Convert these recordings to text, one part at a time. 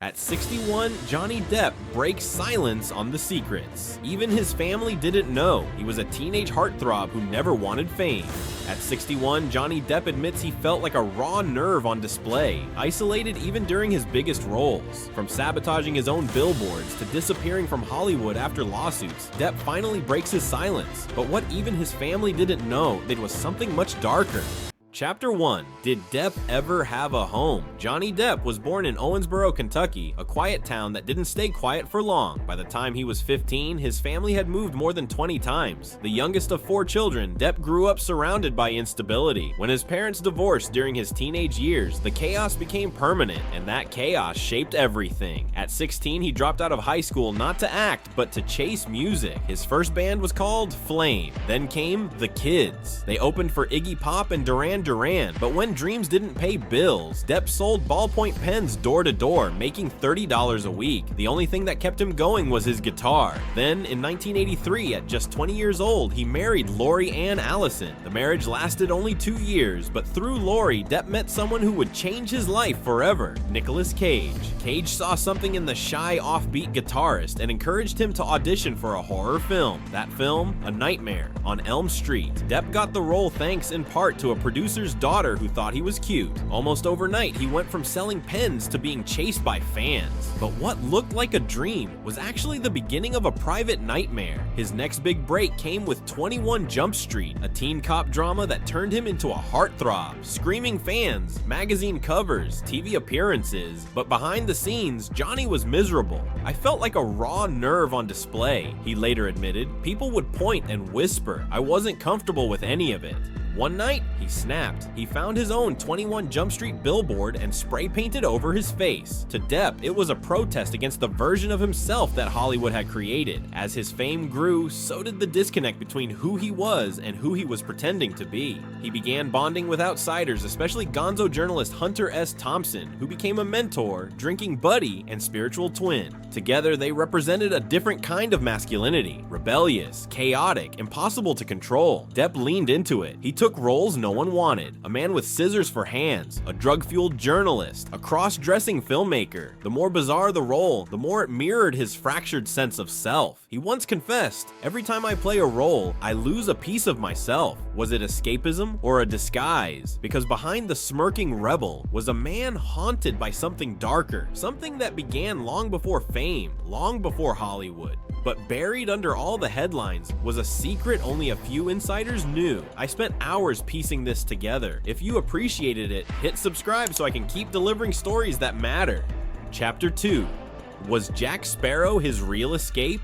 At 61, Johnny Depp breaks silence on The Secrets. Even his family didn't know. He was a teenage heartthrob who never wanted fame. At 61, Johnny Depp admits he felt like a raw nerve on display, isolated even during his biggest roles. From sabotaging his own billboards to disappearing from Hollywood after lawsuits, Depp finally breaks his silence. But what even his family didn't know, it was something much darker. Chapter 1. Did Depp ever have a home? Johnny Depp was born in Owensboro, Kentucky, a quiet town that didn't stay quiet for long. By the time he was 15, his family had moved more than 20 times. The youngest of 4 children, Depp grew up surrounded by instability. When his parents divorced during his teenage years, the chaos became permanent, and that chaos shaped everything. At 16, he dropped out of high school not to act, but to chase music. His first band was called Flame. Then came The Kids. They opened for Iggy Pop and Duran Duran, but when dreams didn't pay bills, Depp sold ballpoint pens door to door, making $30 a week. The only thing that kept him going was his guitar. Then, in 1983, at just 20 years old, he married Lori Ann Allison. The marriage lasted only 2 years, but through Lori, Depp met someone who would change his life forever, Nicolas Cage. Cage saw something in the shy, offbeat guitarist and encouraged him to audition for a horror film. That film, A Nightmare on Elm Street. Depp got the role thanks in part to a producer's daughter who thought he was cute. Almost overnight, he went from selling pens to being chased by fans. But what looked like a dream was actually the beginning of a private nightmare. His next big break came with 21 Jump Street, a teen cop drama that turned him into a heartthrob. Screaming fans, magazine covers, TV appearances, but behind the scenes, Johnny was miserable. "I felt like a raw nerve on display," he later admitted. "People would point and whisper. I wasn't comfortable with any of it." One night, he snapped. He found his own 21 Jump Street billboard and spray painted over his face. To Depp, it was a protest against the version of himself that Hollywood had created. As his fame grew, so did the disconnect between who he was and who he was pretending to be. He began bonding with outsiders, especially gonzo journalist Hunter S. Thompson, who became a mentor, drinking buddy, and spiritual twin. Together, they represented a different kind of masculinity: rebellious, chaotic, impossible to control. Depp leaned into it. He took roles no one wanted: a man with scissors for hands, a drug-fueled journalist, a cross-dressing filmmaker. The more bizarre the role, the more it mirrored his fractured sense of self. He once confessed, "Every time I play a role, I lose a piece of myself." Was it escapism or a disguise? Because behind the smirking rebel was a man haunted by something darker, something that began long before fame, long before Hollywood. But buried under all the headlines was a secret only a few insiders knew. I spent hours piecing this together. If you appreciated it, hit subscribe so I can keep delivering stories that matter. Chapter 2. Was Jack Sparrow his real escape?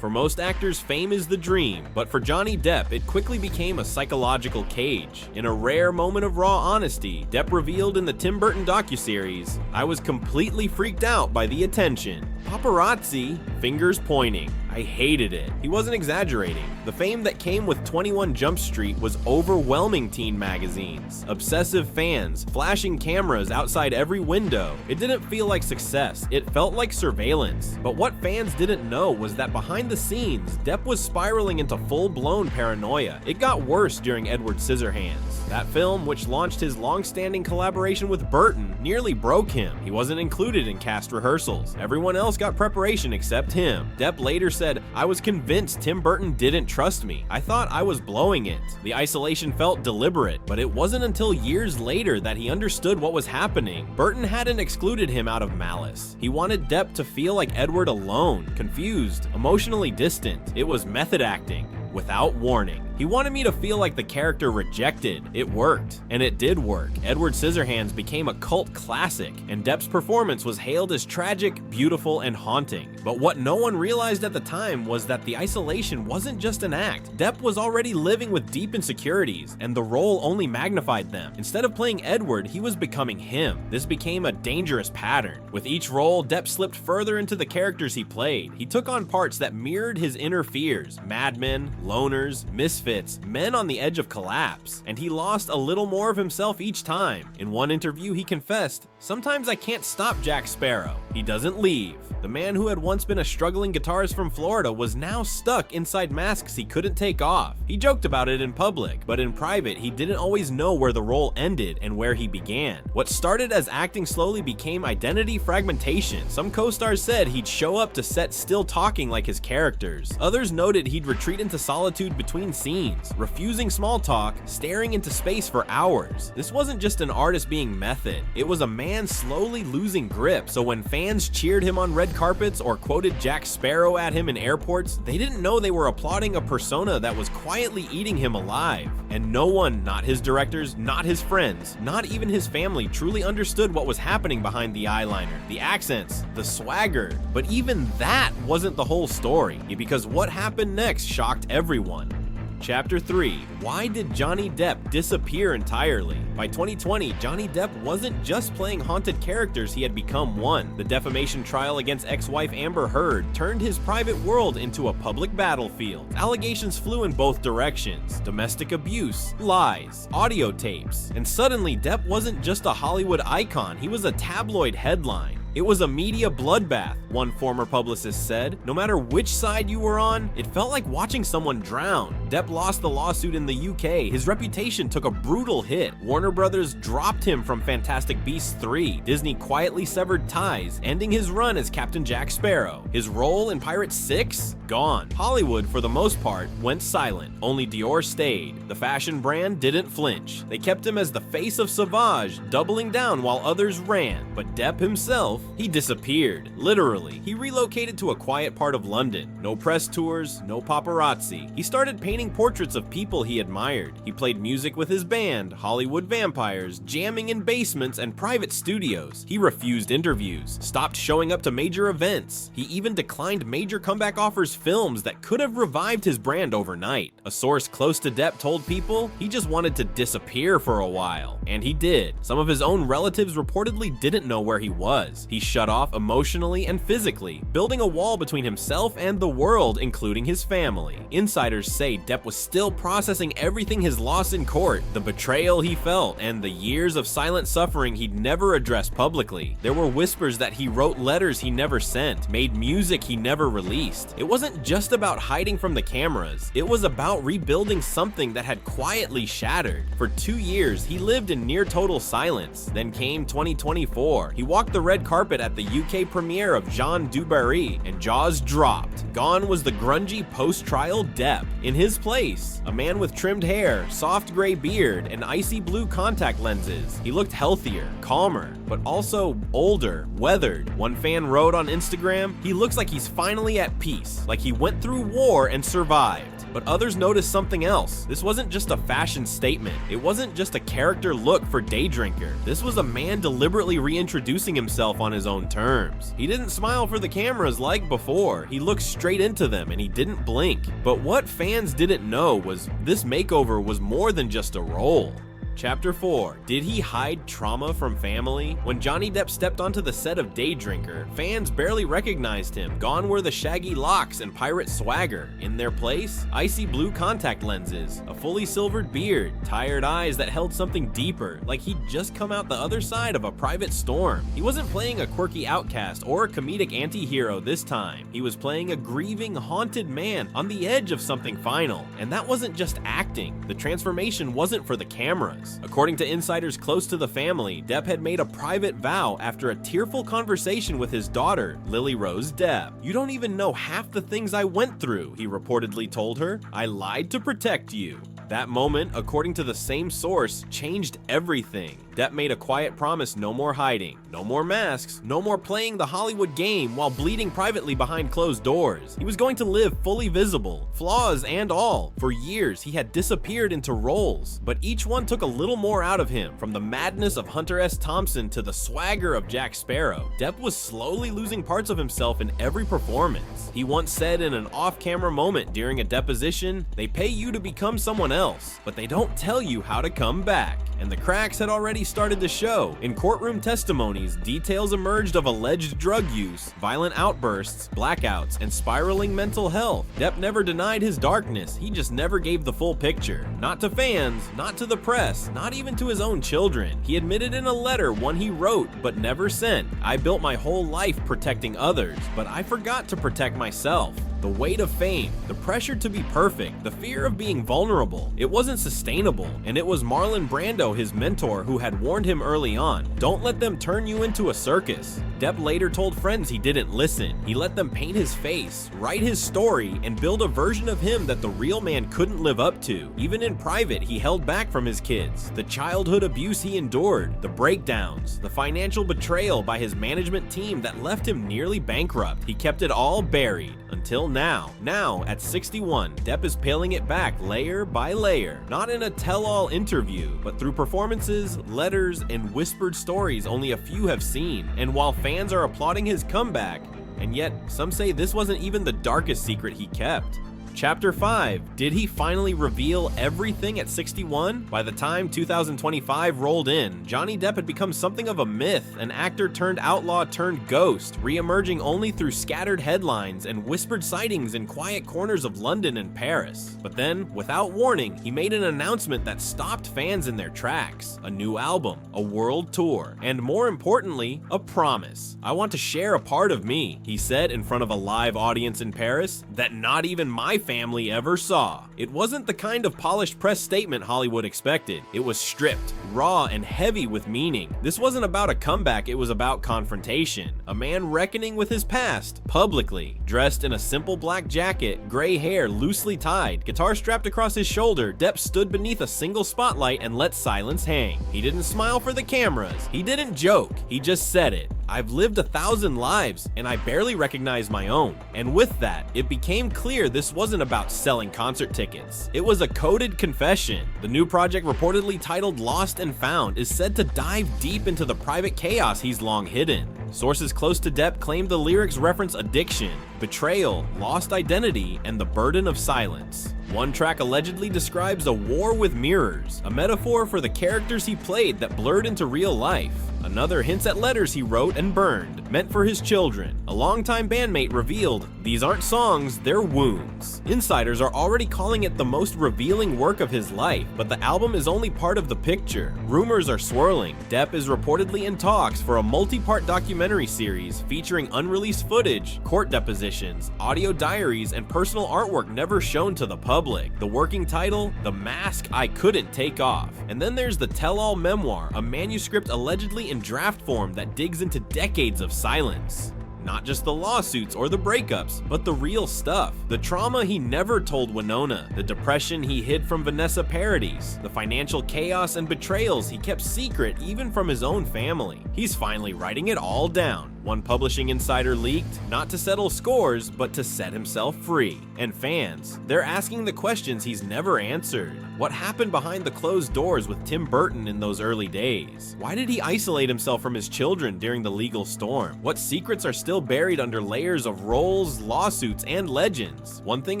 For most actors, fame is the dream, but for Johnny Depp, it quickly became a psychological cage. In a rare moment of raw honesty, Depp revealed in the Tim Burton docuseries, "I was completely freaked out by the attention. Paparazzi, fingers pointing. I hated it." He wasn't exaggerating. The fame that came with 21 Jump Street was overwhelming teen magazines, obsessive fans, flashing cameras outside every window. It didn't feel like success, it felt like surveillance. But what fans didn't know was that behind the scenes, Depp was spiraling into full-blown paranoia. It got worse during Edward Scissorhands. That film, which launched his long-standing collaboration with Burton, nearly broke him. He wasn't included in cast rehearsals. Everyone else got preparation except him. Depp later said, "I was convinced Tim Burton didn't trust me. I thought I was blowing it." The isolation felt deliberate, but it wasn't until years later that he understood what was happening. Burton hadn't excluded him out of malice. He wanted Depp to feel like Edward alone, confused, emotionally distant. It was method acting, without warning. He wanted me to feel like the character rejected. It worked, and it did work. Edward Scissorhands became a cult classic, and Depp's performance was hailed as tragic, beautiful, and haunting. But what no one realized at the time was that the isolation wasn't just an act. Depp was already living with deep insecurities, and the role only magnified them. Instead of playing Edward, he was becoming him. This became a dangerous pattern. With each role, Depp slipped further into the characters he played. He took on parts that mirrored his inner fears: madmen, loners, misfits, misfits, men on the edge of collapse, and he lost a little more of himself each time. In one interview, he confessed, "Sometimes I can't stop Jack Sparrow. He doesn't leave." The man who had once been a struggling guitarist from Florida was now stuck inside masks he couldn't take off. He joked about it in public, but in private, he didn't always know where the role ended and where he began. What started as acting slowly became identity fragmentation. Some co-stars said he'd show up to set still talking like his characters. Others noted he'd retreat into solitude between scenes, refusing small talk, staring into space for hours. This wasn't just an artist being method, it was a man slowly losing grip. So when fans cheered him on red carpets or quoted Jack Sparrow at him in airports, they didn't know they were applauding a persona that was quietly eating him alive. And no one, not his directors, not his friends, not even his family, truly understood what was happening behind the eyeliner, the accents, the swagger. But even that wasn't the whole story, because what happened next shocked everyone. Chapter 3. Why did Johnny Depp disappear entirely? By 2020, Johnny Depp wasn't just playing haunted characters, he had become one. The defamation trial against ex-wife Amber Heard turned his private world into a public battlefield. Allegations flew in both directions: domestic abuse, lies, audio tapes. And suddenly, Depp wasn't just a Hollywood icon, he was a tabloid headline. It was a media bloodbath, one former publicist said. No matter which side you were on, it felt like watching someone drown. Depp lost the lawsuit in the UK, his reputation took a brutal hit. Warner Brothers dropped him from Fantastic Beasts 3. Disney quietly severed ties, ending his run as Captain Jack Sparrow. His role in Pirates 6? Gone. Hollywood, for the most part, went silent. Only Dior stayed. The fashion brand didn't flinch. They kept him as the face of Sauvage, doubling down while others ran. But Depp himself, he disappeared. Literally. He relocated to a quiet part of London. No press tours, no paparazzi. He started painting portraits of people he admired. He played music with his band, Hollywood Vampires, jamming in basements and private studios. He refused interviews, stopped showing up to major events. He even declined major comeback offers films that could have revived his brand overnight. A source close to Depp told People he just wanted to disappear for a while. And he did. Some of his own relatives reportedly didn't know where he was. He shut off emotionally and physically, building a wall between himself and the world, including his family. Insiders say Depp was still processing everything his loss in court, the betrayal he felt, and the years of silent suffering he'd never addressed publicly. There were whispers that he wrote letters he never sent, made music he never released. It wasn't just about hiding from the cameras, it was about rebuilding something that had quietly shattered. For 2 years, he lived in near total silence. Then came 2024. He walked the red carpet at the UK premiere of Jean du Barry, and jaws dropped. Gone was the grungy post-trial Depp. In his place, a man with trimmed hair, soft gray beard, and icy blue contact lenses. He looked healthier, calmer, but also older, weathered. One fan wrote on Instagram, "He looks like he's finally at peace, like he went through war and survived." But others noticed something else. This wasn't just a fashion statement. It wasn't just a character look for Day Drinker. This was a man deliberately reintroducing himself on his own terms. He didn't smile for the cameras like before. He looked straight into them and he didn't blink. But what fans didn't know was this makeover was more than just a role. Chapter 4. Did he hide trauma from family? When Johnny Depp stepped onto the set of Day Drinker, fans barely recognized him. Gone were the shaggy locks and pirate swagger. In their place, icy blue contact lenses, a fully silvered beard, tired eyes that held something deeper, like he'd just come out the other side of a private storm. He wasn't playing a quirky outcast or a comedic anti-hero this time. He was playing a grieving, haunted man on the edge of something final. And that wasn't just acting. The transformation wasn't for the cameras. According to insiders close to the family, Depp had made a private vow after a tearful conversation with his daughter, Lily Rose Depp. "You don't even know half the things I went through," he reportedly told her. "I lied to protect you." That moment, according to the same source, changed everything. Depp made a quiet promise: no more hiding, no more masks, no more playing the Hollywood game while bleeding privately behind closed doors. He was going to live fully visible, flaws and all. For years, he had disappeared into roles, but each one took a little more out of him. From the madness of Hunter S. Thompson to the swagger of Jack Sparrow, Depp was slowly losing parts of himself in every performance. He once said in an off-camera moment during a deposition, "They pay you to become someone else, but they don't tell you how to come back. And the cracks had already started to show. In courtroom testimonies, details emerged of alleged drug use, violent outbursts, blackouts, and spiraling mental health. Depp never denied his darkness, he just never gave the full picture. Not to fans, not to the press, not even to his own children. He admitted in a letter, one he wrote but never sent, "I built my whole life protecting others, but I forgot to protect myself." The weight of fame, the pressure to be perfect, the fear of being vulnerable, it wasn't sustainable, and it was Marlon Brando, his mentor, who had warned him early on, "Don't let them turn you into a circus." Depp later told friends he didn't listen. He let them paint his face, write his story, and build a version of him that the real man couldn't live up to. Even in private, he held back from his kids. The childhood abuse he endured, the breakdowns, the financial betrayal by his management team that left him nearly bankrupt. He kept it all buried. Until now. Now, at 61, Depp is peeling it back layer by layer, not in a tell-all interview, but through performances, letters, and whispered stories only a few have seen. And while fans are applauding his comeback, and yet some say this wasn't even the darkest secret he kept. Chapter 5. Did he finally reveal everything at 61? By the time 2025 rolled in, Johnny Depp had become something of a myth, an actor turned outlaw turned ghost, re-emerging only through scattered headlines and whispered sightings in quiet corners of London and Paris. But then, without warning, he made an announcement that stopped fans in their tracks. A new album, a world tour, and more importantly, a promise. "I want to share a part of me," he said in front of a live audience in Paris, "that not even my family ever saw." It wasn't the kind of polished press statement Hollywood expected. It was stripped, raw, and heavy with meaning. This wasn't about a comeback, it was about confrontation. A man reckoning with his past, publicly. Dressed in a simple black jacket, gray hair loosely tied, guitar strapped across his shoulder, Depp stood beneath a single spotlight and let silence hang. He didn't smile for the cameras. He didn't joke. He just said it. "I've lived 1,000 lives, and I barely recognize my own." And with that, it became clear this wasn't about selling concert tickets. It was a coded confession. The new project, reportedly titled Lost and Found, is said to dive deep into the private chaos he's long hidden. Sources close to Depp claimed the lyrics reference addiction, betrayal, lost identity, and the burden of silence. One track allegedly describes a war with mirrors, a metaphor for the characters he played that blurred into real life. Another hints at letters he wrote and burned, meant for his children. A longtime bandmate revealed, "These aren't songs, they're wounds." Insiders are already calling it the most revealing work of his life, but the album is only part of the picture. Rumors are swirling. Depp is reportedly in talks for a multi-part documentary series featuring unreleased footage, court depositions, audio diaries, and personal artwork never shown to the public. The working title, The Mask I Couldn't Take Off. And then there's the tell-all memoir, a manuscript allegedly in draft form that digs into decades of silence. Not just the lawsuits or the breakups, but the real stuff. The trauma he never told Winona, the depression he hid from Vanessa Paradis, the financial chaos and betrayals he kept secret even from his own family. He's finally writing it all down. One publishing insider leaked, not to settle scores, but to set himself free. And fans, they're asking the questions he's never answered. What happened behind the closed doors with Tim Burton in those early days? Why did he isolate himself from his children during the legal storm? What secrets are still buried under layers of roles, lawsuits, and legends? One thing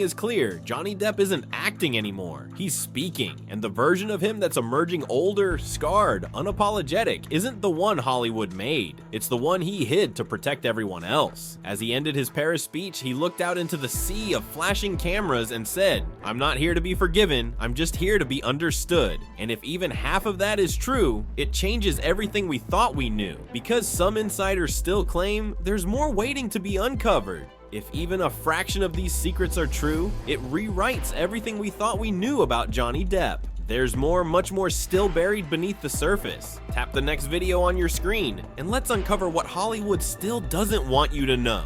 is clear, Johnny Depp isn't acting anymore. He's speaking, and the version of him that's emerging older, scarred, unapologetic isn't the one Hollywood made. It's the one he hid to protect everyone else. As he ended his Paris speech, he looked out into the sea of flashing cameras and said, "I'm not here to be forgiven, I'm just here to be understood." And if even half of that is true, it changes everything we thought we knew, because some insiders still claim there's more waiting to be uncovered. If even a fraction of these secrets are true, it rewrites everything we thought we knew about Johnny Depp. There's more, much more still buried beneath the surface. Tap the next video on your screen, and let's uncover what Hollywood still doesn't want you to know.